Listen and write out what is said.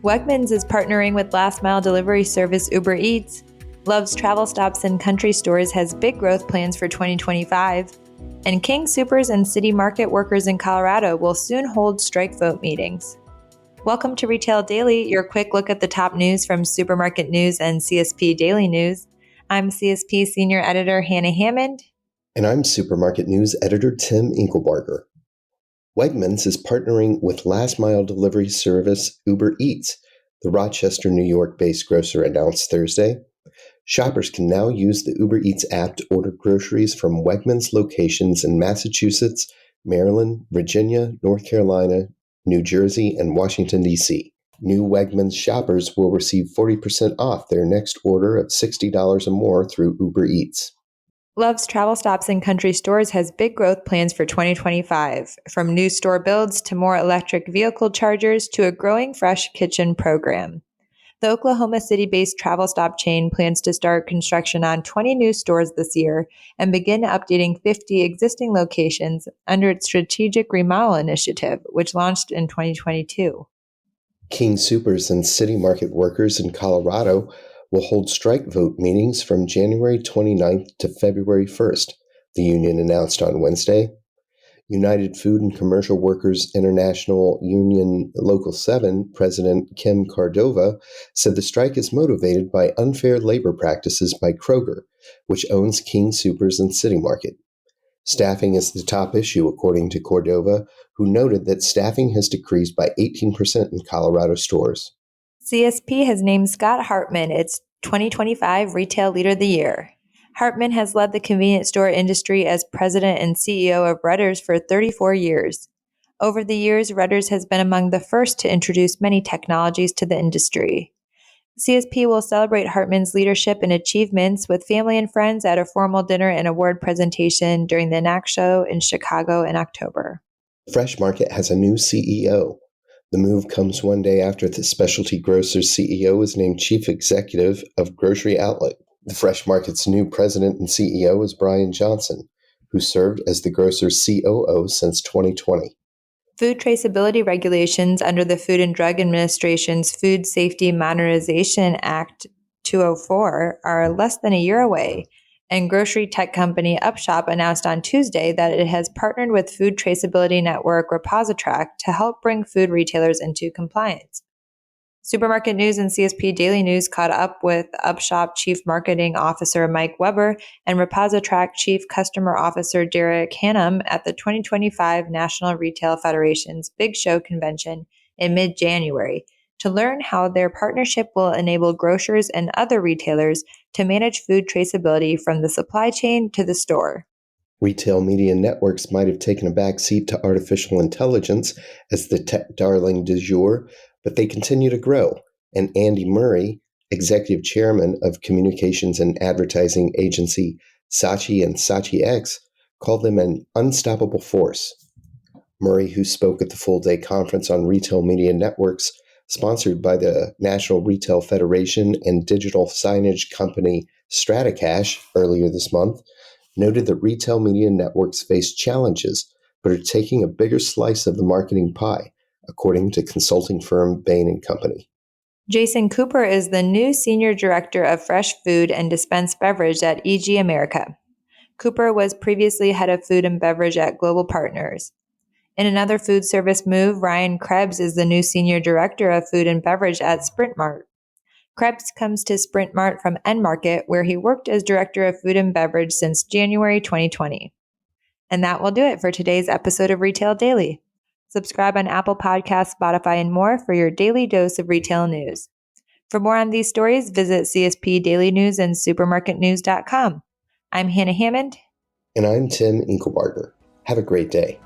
Wegmans is partnering with last mile delivery service Uber Eats. Love's Travel Stops and Country Stores has big growth plans for 2025. And King Soopers and City Market workers in Colorado will soon hold strike vote meetings. Welcome to Retail Daily, your quick look at the top news from Supermarket News and CSP Daily News. I'm CSP Senior Editor Hannah Hammond. And I'm Supermarket News Editor Tim Inkelbarger. Wegmans is partnering with last mile delivery service Uber Eats, the Rochester, New York-based grocer announced Thursday. Shoppers can now use the Uber Eats app to order groceries from Wegmans locations in Massachusetts, Maryland, Virginia, North Carolina, New Jersey, and Washington, D.C. New Wegmans shoppers will receive 40% off their next order of $60 or more through Uber Eats. Love's Travel Stops and Country Stores has big growth plans for 2025, from new store builds to more electric vehicle chargers to a growing fresh kitchen program. The Oklahoma City-based travel stop chain plans to start construction on 20 new stores this year and begin updating 50 existing locations under its strategic remodel initiative, which launched in 2022. King Soopers and City Market workers in Colorado will hold strike vote meetings from January 29th to February 1st, the union announced on Wednesday. United Food and Commercial Workers International Union Local 7 President Kim Cardova said the strike is motivated by unfair labor practices by Kroger, which owns King Soopers and City Market. Staffing is the top issue, according to Cordova, who noted that staffing has decreased by 18% in Colorado stores. CSP has named Scott Hartman its 2025 Retail Leader of the Year. Hartman has led the convenience store industry as president and CEO of Redders for 34 years. Over the years, Redders has been among the first to introduce many technologies to the industry. CSP will celebrate Hartman's leadership and achievements with family and friends at a formal dinner and award presentation during the NAC show in Chicago in October. Fresh Market has a new CEO. The move comes one day after the specialty grocer's CEO was named chief executive of Grocery Outlet. The Fresh Market's new president and CEO is Brian Johnson, who served as the grocer's COO since 2020. Food traceability regulations under the Food and Drug Administration's Food Safety Modernization Act 204 are less than a year away, and grocery tech company Upshop announced on Tuesday that it has partnered with food traceability network ReposiTrak to help bring food retailers into compliance. Supermarket News and CSP Daily News caught up with Upshop Chief Marketing Officer Mike Weber and ReposiTrak Chief Customer Officer Derek Hannum at the 2025 National Retail Federation's Big Show convention in mid-January to learn how their partnership will enable grocers and other retailers to manage food traceability from the supply chain to the store. Retail media networks might have taken a back seat to artificial intelligence as the tech darling du jour, but they continue to grow. And Andy Murray, executive chairman of communications and advertising agency Saatchi and Saatchi X, called them an unstoppable force. Murray, who spoke at the full-day conference on retail media networks, sponsored by the National Retail Federation and digital signage company Stratacache earlier this month, noted that retail media networks face challenges, but are taking a bigger slice of the marketing pie, according to consulting firm Bain & Company. Jason Cooper is the new Senior Director of Fresh Food and Dispensed Beverage at EG America. Cooper was previously head of food and beverage at Global Partners. In another food service move, Ryan Krebs is the new Senior Director of Food and Beverage at Sprint Mart. Krebs comes to Sprint Mart from N-Market, where he worked as Director of Food and Beverage since January 2020. And that will do it for today's episode of Retail Daily. Subscribe on Apple Podcasts, Spotify, and more for your daily dose of retail news. For more on these stories, visit CSP Daily News and supermarketnews.com. I'm Hannah Hammond. And I'm Tim Inkelbarger. Have a great day.